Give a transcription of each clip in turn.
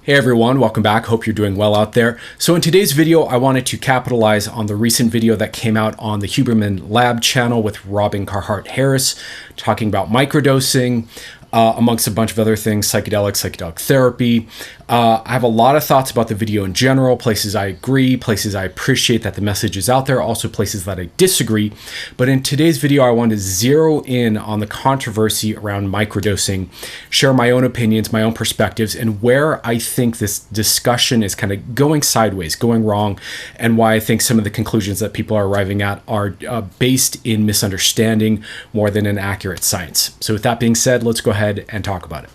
Hey everyone, welcome back. Hope you're doing well out there. So in today's video, I wanted to capitalize on the recent video that came out on the Huberman Lab channel with Robin Carhart-Harris, talking about microdosing, amongst a bunch of other things, psychedelic therapy. I have a lot of thoughts about the video in general, places I agree, places I appreciate that the message is out there, also places that I disagree. But in today's video, I want to zero in on the controversy around microdosing, share my own opinions, my own perspectives, and where I think this discussion is kind of going sideways, going wrong, and why I think some of the conclusions that people are arriving at are based in misunderstanding more than in accurate science. So with that being said, let's go ahead and talk about it.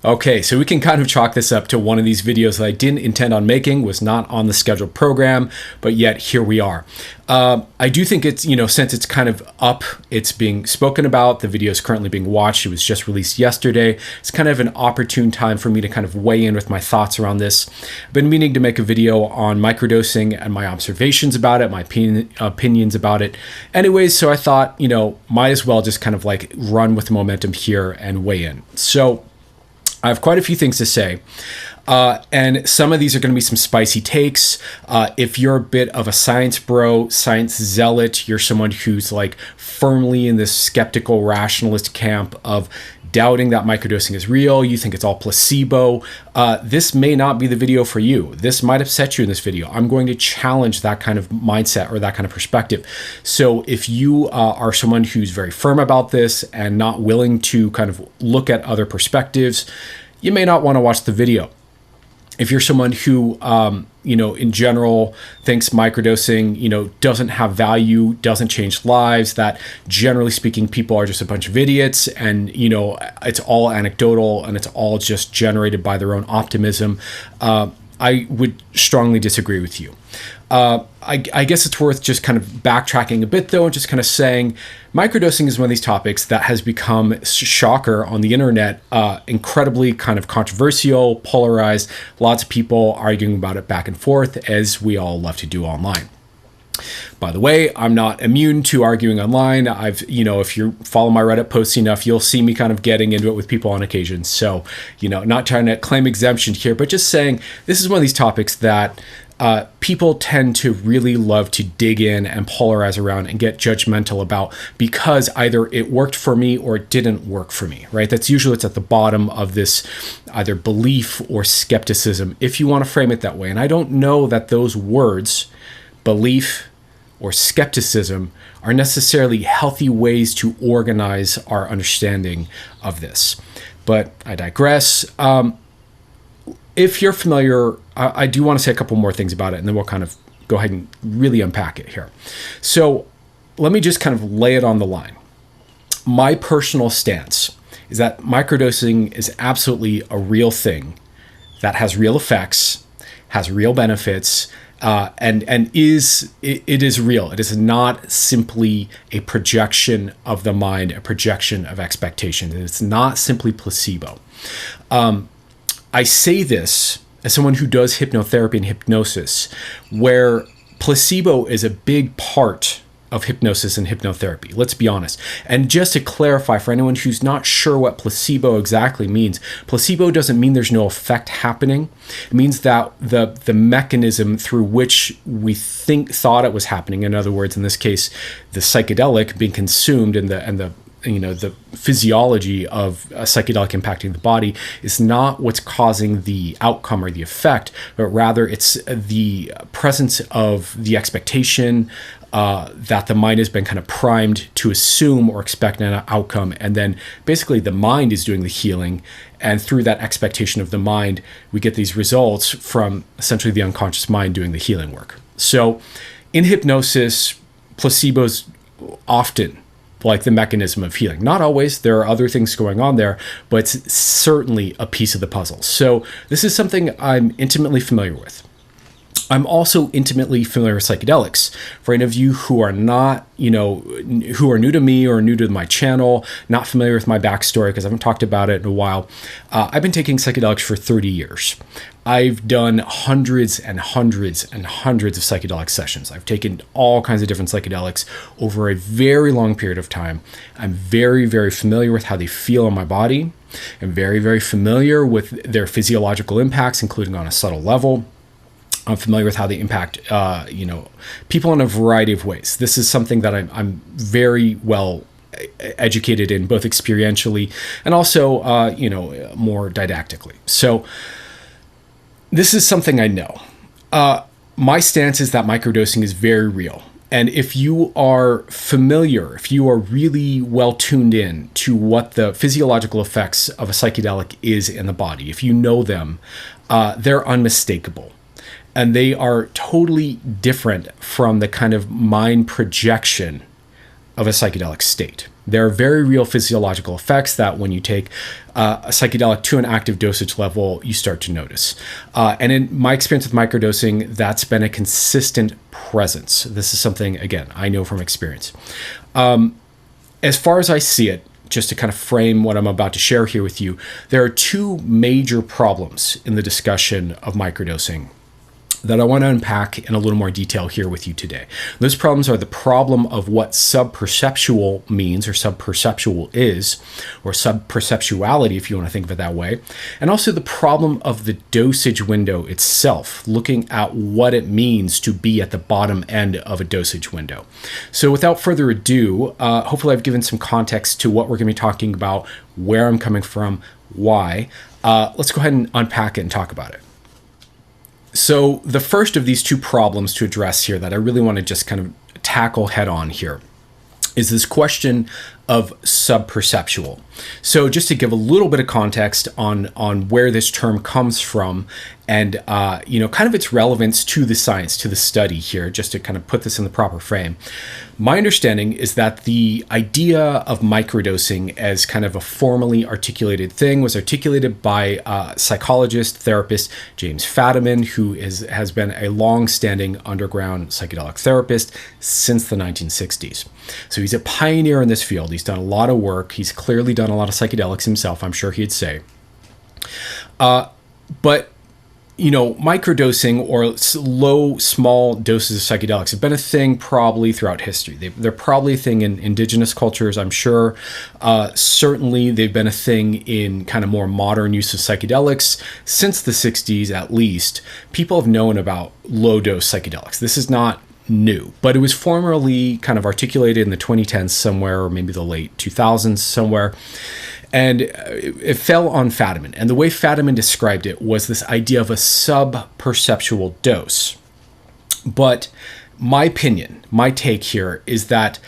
Okay, so we can kind of chalk this up to one of these videos that I didn't intend on making, was not on the scheduled program, but yet here we are. I do think it's, since it's kind of up, it's being spoken about, the video is currently being watched, it was just released yesterday, it's kind of an opportune time for me to kind of weigh in with my thoughts around this. I've been meaning to make a video on microdosing and my observations about it, my opinions about it. Anyways, so I thought, might as well just kind of like run with the momentum here and weigh in. So I have quite a few things to say, and some of these are going to be some spicy takes. If you're a bit of a science bro, science zealot, you're someone who's like firmly in this skeptical rationalist camp of doubting that microdosing is real, you think it's all placebo, this may not be the video for you. This might upset you in this video. I'm going to challenge that kind of mindset or that kind of perspective. So if you are someone who's very firm about this and not willing to kind of look at other perspectives, you may not want to watch the video. If you're someone who, in general thinks microdosing, doesn't have value, doesn't change lives, that generally speaking, people are just a bunch of idiots and, it's all anecdotal and it's all just generated by their own optimism, I would strongly disagree with you. I guess it's worth just kind of backtracking a bit though, and just kind of saying microdosing is one of these topics that has become, shocker, on the internet, incredibly kind of controversial, polarized, lots of people arguing about it back and forth, as we all love to do online. By the way, I'm not immune to arguing online. If you follow my Reddit posts enough, you'll see me kind of getting into it with people on occasion. So, not trying to claim exemption here, but just saying this is one of these topics that people tend to really love to dig in and polarize around and get judgmental about, because either it worked for me or it didn't work for me, right? That's usually what's at the bottom of this either belief or skepticism, if you want to frame it that way. And I don't know that those words, belief or skepticism, are necessarily healthy ways to organize our understanding of this. But I digress. If you're familiar, I do want to say a couple more things about it, and then we'll kind of go ahead and really unpack it here. So let me just kind of lay it on the line. My personal stance is that microdosing is absolutely a real thing that has real effects, has real benefits, and it is real. It is not simply a projection of the mind, a projection of expectations. It's not simply placebo. I say this as someone who does hypnotherapy and hypnosis, where placebo is a big part of hypnosis and hypnotherapy. Let's be honest. And just to clarify for anyone who's not sure what placebo exactly means, placebo doesn't mean there's no effect happening. It means that the mechanism through which we thought it was happening, in other words, in this case, the psychedelic being consumed and the physiology of a psychedelic impacting the body, is not what's causing the outcome or the effect, but rather it's the presence of the expectation that the mind has been kind of primed to assume or expect an outcome, and then basically the mind is doing the healing, and through that expectation of the mind, we get these results from essentially the unconscious mind doing the healing work. So in hypnosis, placebo's often like the mechanism of healing. Not always, there are other things going on there, but it's certainly a piece of the puzzle. So this is something I'm intimately familiar with. I'm also intimately familiar with psychedelics. For any of you who are not, who are new to me or new to my channel, not familiar with my backstory because I haven't talked about it in a while, I've been taking psychedelics for 30 years. I've done hundreds and hundreds and hundreds of psychedelic sessions. I've taken all kinds of different psychedelics over a very long period of time. I'm very, very familiar with how they feel on my body. I'm very, very familiar with their physiological impacts, including on a subtle level. I'm familiar with how they impact, people in a variety of ways. This is something that I'm very well educated in, both experientially and also, more didactically. So this is something I know. My stance is that microdosing is very real. And if you are familiar, if you are really well tuned in to what the physiological effects of a psychedelic is in the body, if you know them, they're unmistakable. And they are totally different from the kind of mind projection of a psychedelic state. There are very real physiological effects that when you take a psychedelic to an active dosage level, you start to notice. And in my experience with microdosing, that's been a consistent presence. This is something, again, I know from experience. As far as I see it, just to kind of frame what I'm about to share here with you, there are two major problems in the discussion of microdosing that I want to unpack in a little more detail here with you today. Those problems are the problem of what subperceptual means, or subperceptual is, or subperceptuality, if you want to think of it that way, and also the problem of the dosage window itself, looking at what it means to be at the bottom end of a dosage window. So without further ado, hopefully I've given some context to what we're going to be talking about, where I'm coming from, why. Let's go ahead and unpack it and talk about it. So the first of these two problems to address here that I really want to just kind of tackle head on here is this question of subperceptual. So just to give a little bit of context on where this term comes from and, kind of its relevance to the science, to the study here, just to kind of put this in the proper frame. My understanding is that the idea of microdosing as kind of a formally articulated thing was articulated by psychologist, therapist James Fadiman, who has been a long-standing underground psychedelic therapist since the 1960s. So he's a pioneer in this field. He's done a lot of work. He's clearly done a lot of psychedelics himself, I'm sure he'd say. But microdosing or low, small doses of psychedelics have been a thing probably throughout history. They're probably a thing in indigenous cultures, I'm sure. Certainly, they've been a thing in kind of more modern use of psychedelics since the 60s, at least. People have known about low-dose psychedelics. This is not new, but it was formerly kind of articulated in the 2010s somewhere, or maybe the late 2000s somewhere. And it fell on Fadiman. And the way Fadiman described it was this idea of a subperceptual dose. But my opinion, my take here is that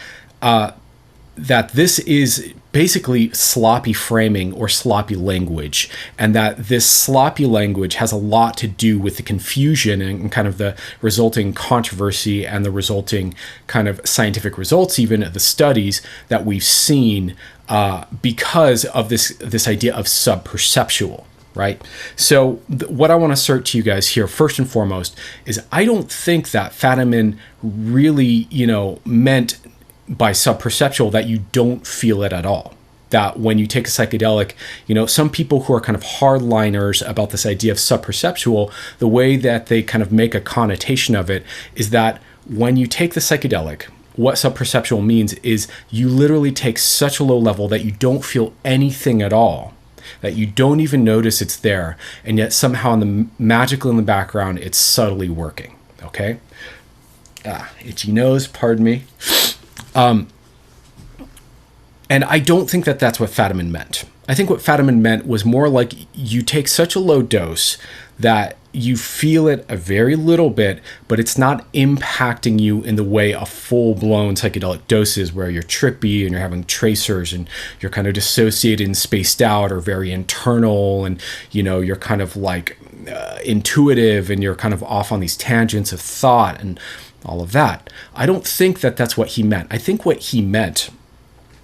that this is basically sloppy framing or sloppy language, and that this sloppy language has a lot to do with the confusion and kind of the resulting controversy and the resulting kind of scientific results, even of the studies that we've seen because of this idea of subperceptual. Right? So what I want to assert to you guys here, first and foremost, is I don't think that Fadiman really, meant by subperceptual that you don't feel it at all. That when you take a psychedelic, some people who are kind of hardliners about this idea of subperceptual, the way that they kind of make a connotation of it is that when you take the psychedelic, what subperceptual means is you literally take such a low level that you don't feel anything at all, that you don't even notice it's there, and yet somehow magically in the background, it's subtly working, okay? Itchy nose, pardon me. And I don't think that that's what Fadiman meant. I think what Fadiman meant was more like you take such a low dose that you feel it a very little bit, but it's not impacting you in the way a full-blown psychedelic dose is, where you're trippy and you're having tracers and you're kind of dissociated and spaced out, or very internal, and you're kind of like intuitive and you're kind of off on these tangents of thought and all of that. I don't think that that's what he meant. I think what he meant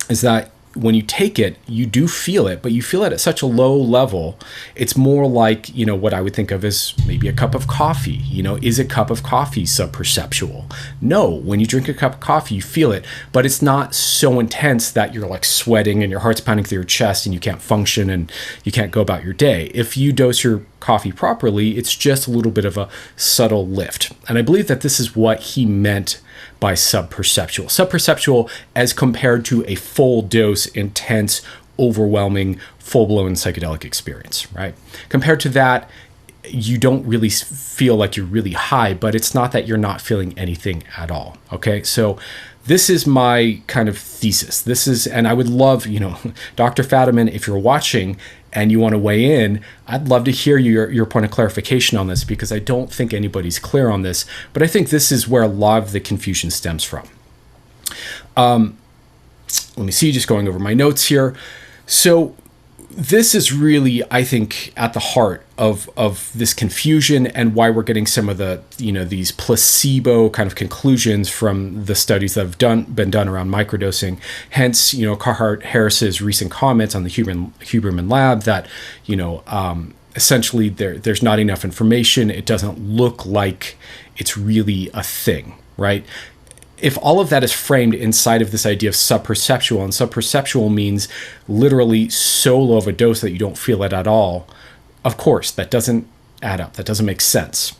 is that when you take it, you do feel it, but you feel it at such a low level. It's more like, what I would think of as maybe a cup of coffee. Is a cup of coffee subperceptual? No, when you drink a cup of coffee, you feel it, but it's not so intense that you're like sweating and your heart's pounding through your chest and you can't function and you can't go about your day. If you dose your coffee properly, it's just a little bit of a subtle lift. And I believe that this is what he meant by subperceptual. Subperceptual as compared to a full dose, intense, overwhelming, full-blown psychedelic experience, right? Compared to that, you don't really feel like you're really high, but it's not that you're not feeling anything at all, okay? So this is my kind of thesis. And I would love, Dr. Fadiman, if you're watching and you want to weigh in, I'd love to hear your point of clarification on this, because I don't think anybody's clear on this, but I think this is where a lot of the confusion stems from. Let me see, just going over my notes here. So this is really, I think, at the heart of this confusion and why we're getting some of the, these placebo kind of conclusions from the studies that have been done around microdosing. Hence, Carhart-Harris's recent comments on the Huberman Lab that, essentially there's not enough information. It doesn't look like it's really a thing, right? If all of that is framed inside of this idea of subperceptual, and subperceptual means literally so low of a dose that you don't feel it at all, of course, that doesn't add up. That doesn't make sense.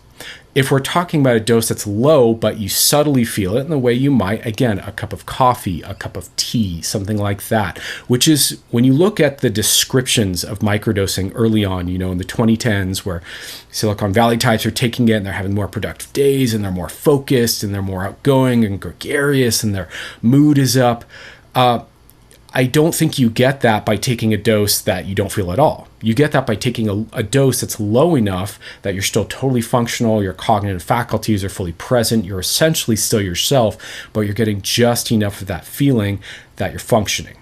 If we're talking about a dose that's low, but you subtly feel it in the way you might, again, a cup of coffee, a cup of tea, something like that, which is when you look at the descriptions of microdosing early on, in the 2010s, where Silicon Valley types are taking it and they're having more productive days and they're more focused and they're more outgoing and gregarious and their mood is up. I don't think you get that by taking a dose that you don't feel at all. You get that by taking a dose that's low enough that you're still totally functional, your cognitive faculties are fully present, you're essentially still yourself, but you're getting just enough of that feeling that you're functioning.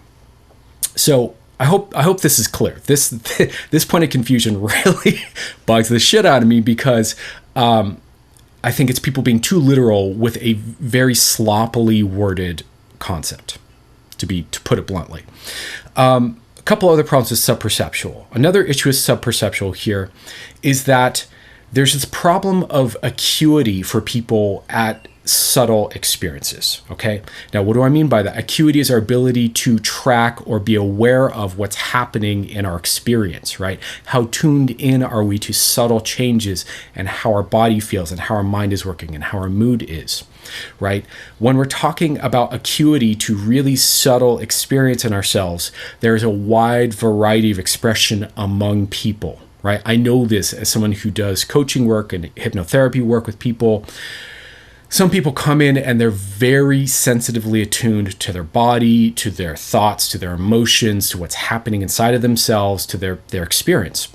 So I hope this is clear. This point of confusion really bugs the shit out of me, because I think it's people being too literal with a very sloppily worded concept. To put it bluntly. A couple other problems with subperceptual. Another issue with subperceptual here is that there's this problem of acuity for people at subtle experiences, okay? Now, what do I mean by that? Acuity is our ability to track or be aware of what's happening in our experience, right? How tuned in are we to subtle changes and how our body feels and how our mind is working and how our mood is, right? When we're talking about acuity to really subtle experience in ourselves, there's a wide variety of expression among people, right? I know this as someone who does coaching work and hypnotherapy work with people. Some people come in and they're very sensitively attuned to their body, to their thoughts, to their emotions, to what's happening inside of themselves, to their experience.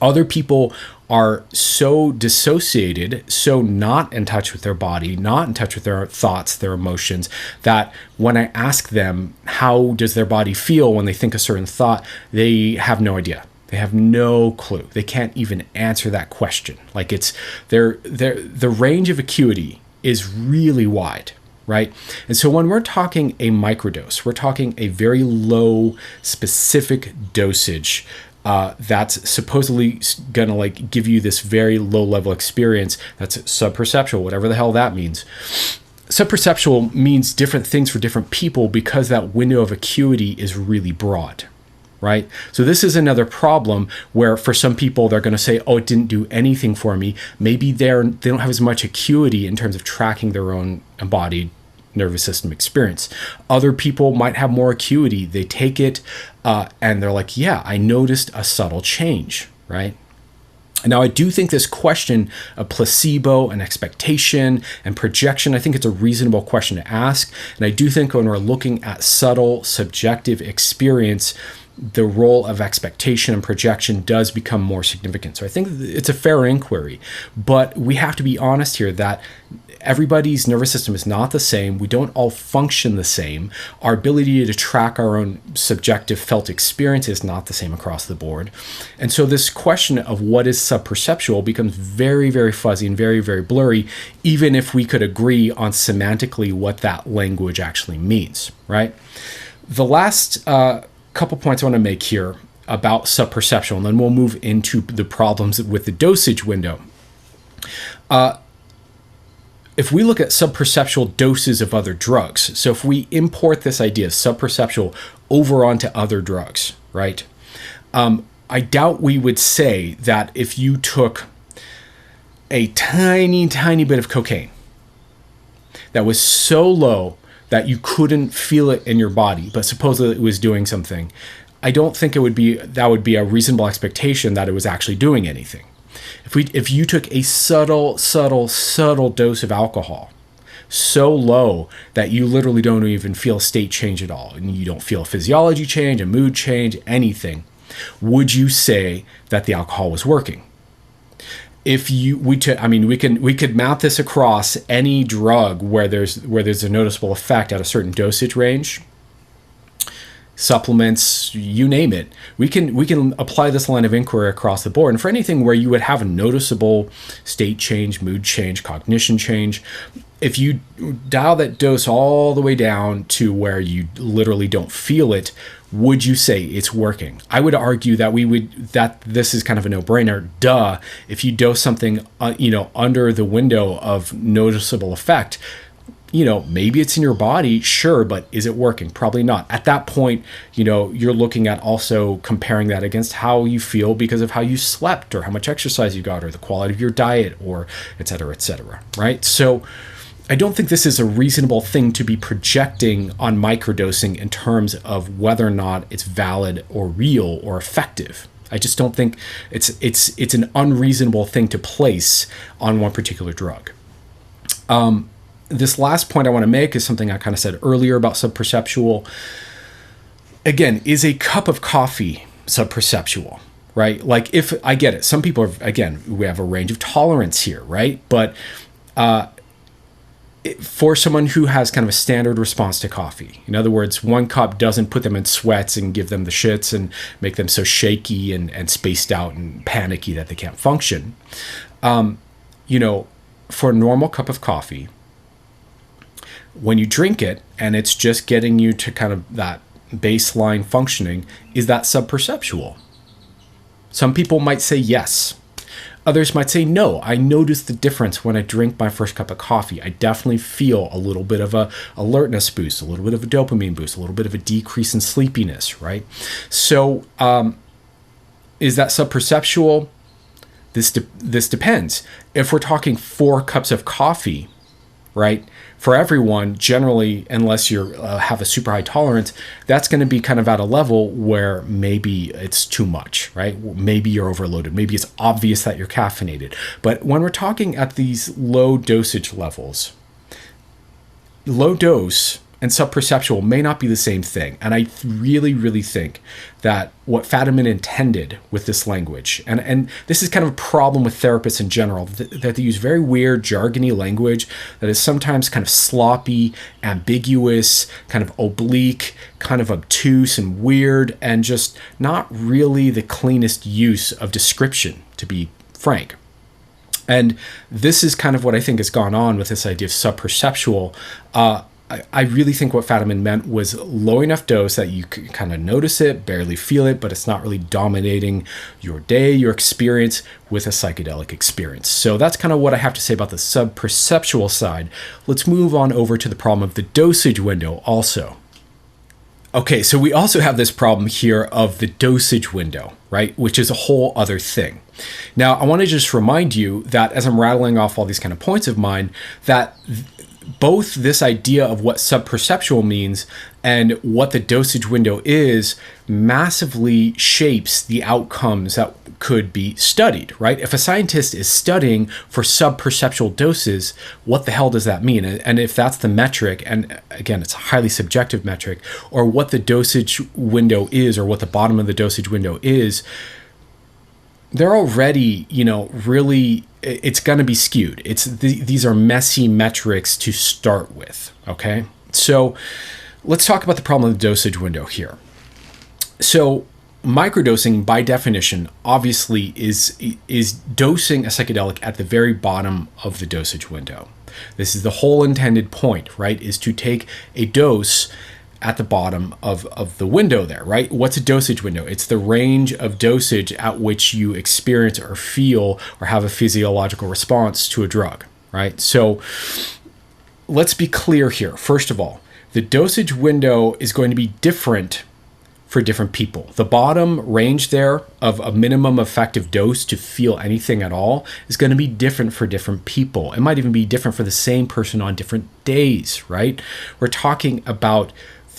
Other people are so dissociated, so not in touch with their body, not in touch with their thoughts, their emotions, that when I ask them how does their body feel when they think a certain thought, they have no idea. They have no clue. They can't even answer that question. Like the range of acuity is really wide, right? And so when we're talking a microdose, we're talking a very low specific dosage that's supposedly gonna like give you this very low level experience that's subperceptual, whatever the hell that means. Subperceptual means different things for different people because that window of acuity is really broad, right? So this is another problem where for some people they're going to say, oh, it didn't do anything for me. Maybe they don't have as much acuity in terms of tracking their own embodied nervous system experience. Other people might have more acuity. They take it and they're like, yeah, I noticed a subtle change, right? Now, I do think this question of placebo and expectation and projection, I think it's a reasonable question to ask. And I do think when we're looking at subtle, subjective experience, the role of expectation and projection does become more significant. So I think it's a fair inquiry, but we have to be honest here that everybody's nervous system is not the same. We don't all function the same. Our ability to track our own subjective felt experience is not the same across the board. And so this question of what is subperceptual becomes very, very fuzzy and very, very blurry, even if we could agree on semantically what that language actually means, right? The last couple points I want to make here about subperceptual, and then we'll move into the problems with the dosage window. If we look at subperceptual doses of other drugs, so if we import this idea of subperceptual over onto other drugs, right? I doubt we would say that if you took a tiny, tiny bit of cocaine that was so low that you couldn't feel it in your body, but supposedly it was doing something, I don't think that would be a reasonable expectation that it was actually doing anything. If you took a subtle dose of alcohol, so low that you literally don't even feel a state change at all, and you don't feel a physiology change, a mood change, anything, would you say that the alcohol was working? We could map this across any drug where there's a noticeable effect at a certain dosage range. Supplements, you name it. We can apply this line of inquiry across the board. And for anything where you would have a noticeable state change, mood change, cognition change, if you dial that dose all the way down to where you literally don't feel it, would you say it's working? I would argue that this is kind of a no-brainer. Duh. If you dose something, under the window of noticeable effect, maybe it's in your body, sure, but is it working? Probably not. At that point, you're looking at also comparing that against how you feel because of how you slept or how much exercise you got or the quality of your diet or et cetera, right? So I don't think this is a reasonable thing to be projecting on microdosing in terms of whether or not it's valid or real or effective. I just don't think it's an unreasonable thing to place on one particular drug. This last point I want to make is something I kind of said earlier about subperceptual. Again, is a cup of coffee subperceptual, right? Like, if I get it, some people we have a range of tolerance here, right? But for someone who has kind of a standard response to coffee, in other words, one cup doesn't put them in sweats and give them the shits and make them so shaky and spaced out and panicky that they can't function. For a normal cup of coffee, when you drink it and it's just getting you to kind of that baseline functioning, is that subperceptual? Some people might say yes. Others might say no. I notice the difference when I drink my first cup of coffee. I definitely feel a little bit of a alertness boost, a little bit of a dopamine boost, a little bit of a decrease in sleepiness, right? So is that subperceptual? This depends. If we're talking 4 cups of coffee, right? For everyone, generally, unless you have a super high tolerance, that's going to be kind of at a level where maybe it's too much, right? Maybe you're overloaded. Maybe it's obvious that you're caffeinated. But when we're talking at these low dosage levels, low dose and subperceptual may not be the same thing. And I really, really think that what Fadiman intended with this language, and this is kind of a problem with therapists in general, that they use very weird, jargony language that is sometimes kind of sloppy, ambiguous, kind of oblique, kind of obtuse and weird, and just not really the cleanest use of description, to be frank. And this is kind of what I think has gone on with this idea of subperceptual. I really think what Fadiman meant was low enough dose that you can kind of notice it, barely feel it, but it's not really dominating your day, your experience with a psychedelic experience. So that's kind of what I have to say about the subperceptual side. Let's move on over to the problem of the dosage window also. Okay, so we also have this problem here of the dosage window, right? Which is a whole other thing. Now, I want to just remind you that as I'm rattling off all these kind of points of mine, that both this idea of what subperceptual means and what the dosage window is massively shapes the outcomes that could be studied, right? If a scientist is studying for subperceptual doses, what the hell does that mean? And if that's the metric, and again, it's a highly subjective metric, or what the dosage window is, or what the bottom of the dosage window is, they're already, really, it's going to be skewed. These are messy metrics to start with, okay? So let's talk about the problem of the dosage window here. So microdosing, by definition, obviously is dosing a psychedelic at the very bottom of the dosage window. This is the whole intended point, right? Is to take a dose at the bottom of the window there, right? What's a dosage window? It's the range of dosage at which you experience or feel or have a physiological response to a drug, right? So let's be clear here. First of all, the dosage window is going to be different for different people. The bottom range there of a minimum effective dose to feel anything at all is going to be different for different people. It might even be different for the same person on different days, right? We're talking about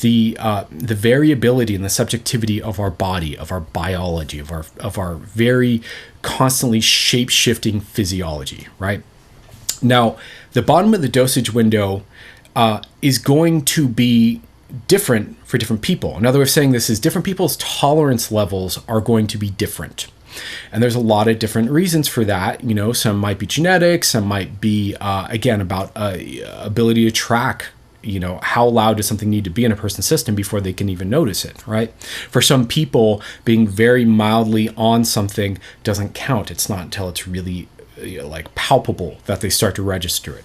the variability and the subjectivity of our body, of our biology, of our very constantly shape-shifting physiology, right? Now, the bottom of the dosage window is going to be different for different people. Another way of saying this is different people's tolerance levels are going to be different. And there's a lot of different reasons for that. You know, some might be genetic, some might be, again, about ability to track, you know, how loud does something need to be in a person's system before they can even notice it, right? For some people, being very mildly on something doesn't count. It's not until it's really like palpable that they start to register it.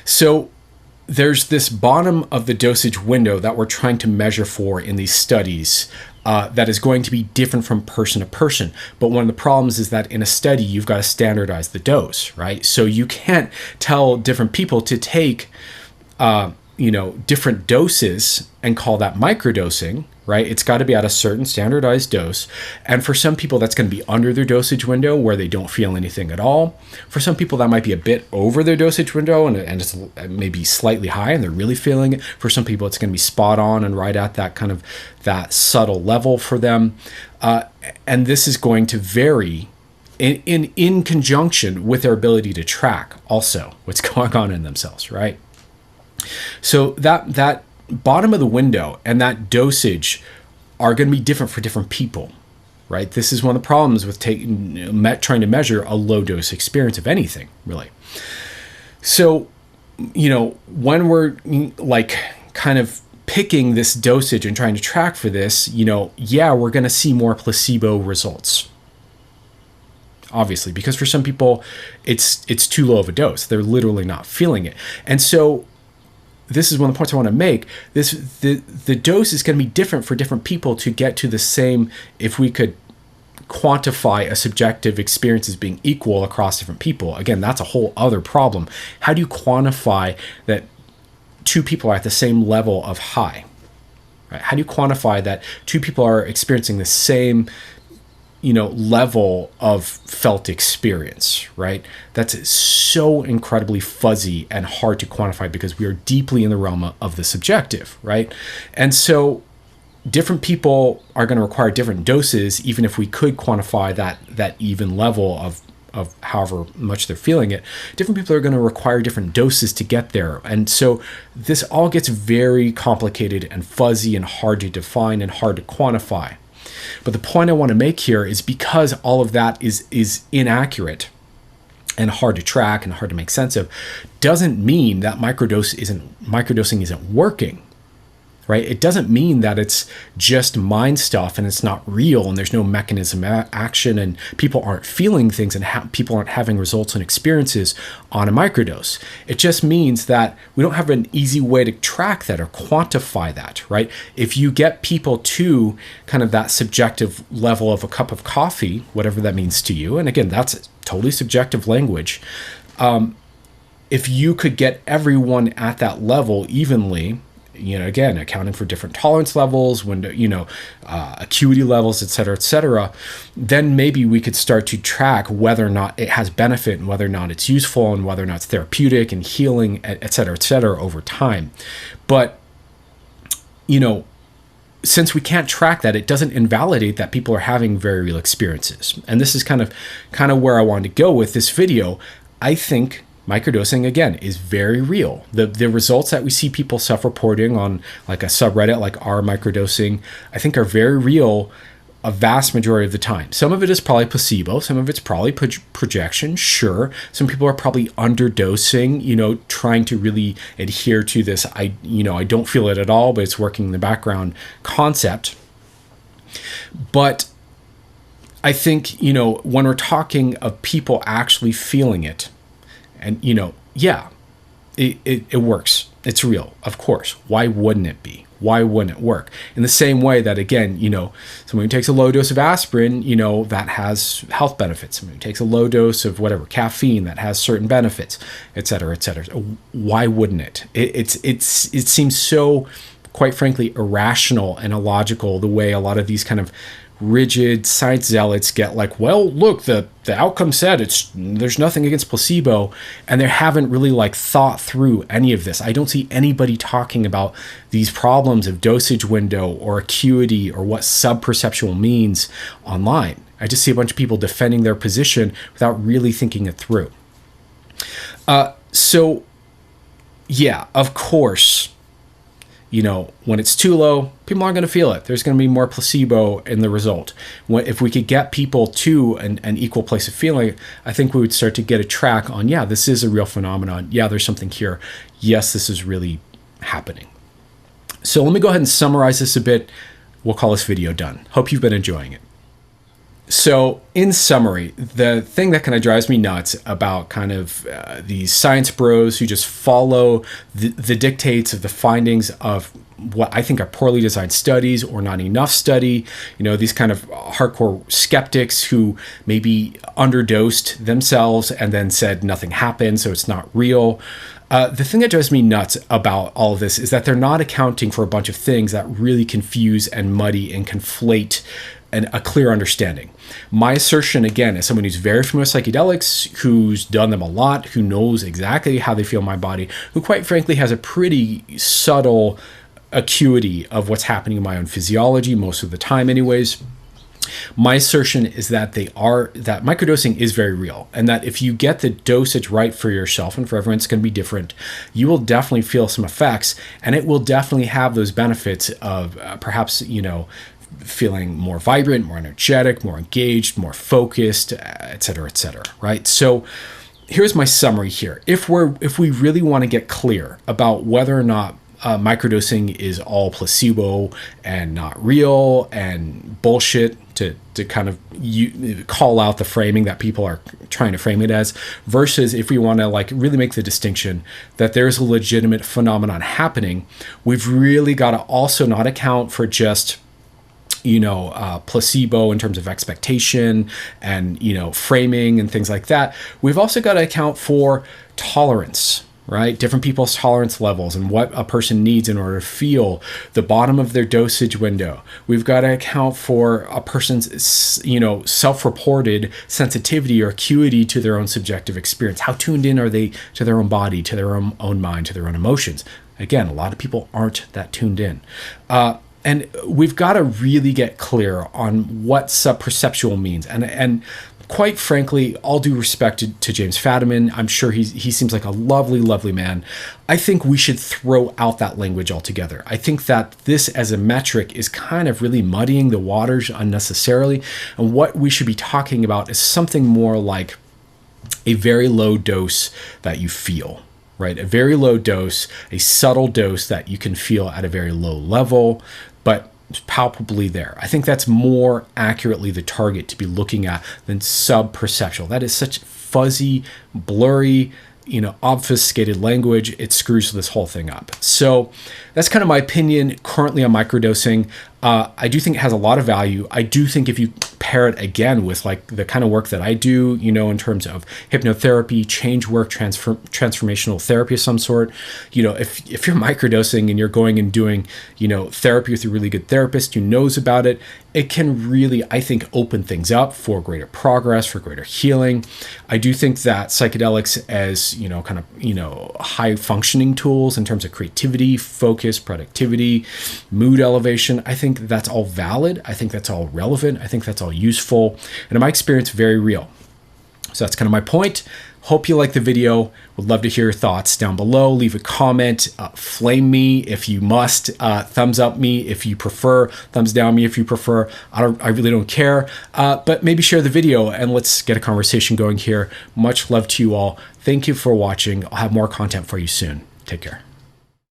So there's this bottom of the dosage window that we're trying to measure for in these studies that is going to be different from person to person. But one of the problems is that in a study, you've got to standardize the dose, right? So you can't tell different people to take, you know, different doses and call that microdosing, right? It's got to be at a certain standardized dose. And for some people, that's going to be under their dosage window where they don't feel anything at all. For some people, that might be a bit over their dosage window and it's maybe slightly high and they're really feeling it. For some people, it's going to be spot on and right at that kind of that subtle level for them. And this is going to vary in conjunction with their ability to track also what's going on in themselves, right? So that bottom of the window and that dosage are going to be different for different people, right? This is one of the problems with trying to measure a low dose experience of anything, really. So, you know, when we're like kind of picking this dosage and trying to track for this, you know, yeah, we're going to see more placebo results. Obviously, because for some people, it's too low of a dose. They're literally not feeling it. And so this is one of the points I want to make. The dose is going to be different for different people to get to the same, if we could quantify a subjective experience as being equal across different people. Again, that's a whole other problem. How do you quantify that two people are at the same level of high? Right? How do you quantify that two people are experiencing the same, you know, level of felt experience, right? That's so incredibly fuzzy and hard to quantify because we are deeply in the realm of the subjective, right? And so different people are going to require different doses, even if we could quantify that even level of however much they're feeling it. Different people are going to require different doses to get there. And so this all gets very complicated and fuzzy and hard to define and hard to quantify. But the point I want to make here is because all of that is inaccurate and hard to track and hard to make sense of, doesn't mean that microdosing isn't working, right? It doesn't mean that it's just mind stuff and it's not real and there's no mechanism action and people aren't feeling things and people aren't having results and experiences on a microdose. It just means that we don't have an easy way to track that or quantify that, right? If you get people to kind of that subjective level of a cup of coffee, whatever that means to you, and again, that's totally subjective language. If you could get everyone at that level evenly, you know, again, accounting for different tolerance levels, acuity levels, et cetera, then maybe we could start to track whether or not it has benefit and whether or not it's useful and whether or not it's therapeutic and healing, et cetera, over time. But, you know, since we can't track that, it doesn't invalidate that people are having very real experiences. And this is kind of where I wanted to go with this video. I think microdosing, again, is very real. The results that we see people self-reporting on like a subreddit like r microdosing, I think are very real a vast majority of the time. Some of it is probably placebo. Some of it's probably projection, sure. Some people are probably underdosing, you know, trying to really adhere to this, I don't feel it at all, but it's working in the background concept. But I think, you know, when we're talking of people actually feeling it, and, you know, yeah, it works. It's real, of course. Why wouldn't it be? Why wouldn't it work? In the same way that, again, someone who takes a low dose of aspirin, that has health benefits. Someone who takes a low dose of whatever, caffeine, that has certain benefits, et cetera, et cetera. Why wouldn't it? It seems so, quite frankly, irrational and illogical, the way a lot of these kind of rigid science zealots get like, well, look, the outcome said there's nothing against placebo, and they haven't really thought through any of this. I don't see anybody talking about these problems of dosage window or acuity or what subperceptual means online. I just see a bunch of people defending their position without really thinking it through. So yeah, of course, when it's too low, people aren't going to feel it. There's going to be more placebo in the result. If we could get people to an equal place of feeling, I think we would start to get a track on, yeah, this is a real phenomenon. Yeah, there's something here. Yes, this is really happening. So let me go ahead and summarize this a bit. We'll call this video done. Hope you've been enjoying it. So in summary, the thing that kind of drives me nuts about kind of these science bros who just follow the dictates of the findings of what I think are poorly designed studies or not enough study, these kind of hardcore skeptics who maybe underdosed themselves and then said nothing happened, so it's not real. The thing that drives me nuts about all of this is that they're not accounting for a bunch of things that really confuse and muddy and conflate a clear understanding. My assertion, again, as someone who's very familiar with psychedelics, who's done them a lot, who knows exactly how they feel in my body, who quite frankly has a pretty subtle acuity of what's happening in my own physiology most of the time anyways. My assertion is that that microdosing is very real, and that if you get the dosage right for yourself, and for everyone it's going to be different, you will definitely feel some effects, and it will definitely have those benefits of perhaps, feeling more vibrant, more energetic, more engaged, more focused, et cetera, right? So here's my summary here. If we really want to get clear about whether or not microdosing is all placebo and not real and bullshit, to kind of call out the framing that people are trying to frame it as, versus if we want to really make the distinction that there's a legitimate phenomenon happening, we've really got to also not account for just placebo in terms of expectation and, framing and things like that. We've also got to account for tolerance, right? Different people's tolerance levels and what a person needs in order to feel the bottom of their dosage window. We've got to account for a person's, self-reported sensitivity or acuity to their own subjective experience. How tuned in are they to their own body, to their own mind, to their own emotions? Again, a lot of people aren't that tuned in. And we've got to really get clear on what subperceptual means. And quite frankly, all due respect to James Fadiman, I'm sure he seems like a lovely, lovely man. I think we should throw out that language altogether. I think that this as a metric is kind of really muddying the waters unnecessarily. And what we should be talking about is something more like a very low dose that you feel. Right? A very low dose, a subtle dose that you can feel at a very low level, but palpably there. I think that's more accurately the target to be looking at than sub-perceptual. That is such fuzzy, blurry, obfuscated language. It screws this whole thing up. So that's kind of my opinion currently on microdosing. I do think it has a lot of value. I do think if you pair it again with the kind of work that I do, in terms of hypnotherapy, change work, transformational therapy of some sort, if you're microdosing and you're going and doing, therapy with a really good therapist who knows about it, it can really, I think, open things up for greater progress, for greater healing. I do think that psychedelics as, high functioning tools in terms of creativity, focus, productivity, mood elevation, I think that's all valid. I think that's all relevant. I think that's all useful. And in my experience, very real. So that's kind of my point. Hope you like the video. Would love to hear your thoughts down below. Leave a comment. Flame me if you must. Thumbs up me if you prefer. Thumbs down me if you prefer. I really don't care. But maybe share the video and let's get a conversation going here. Much love to you all. Thank you for watching. I'll have more content for you soon. Take care.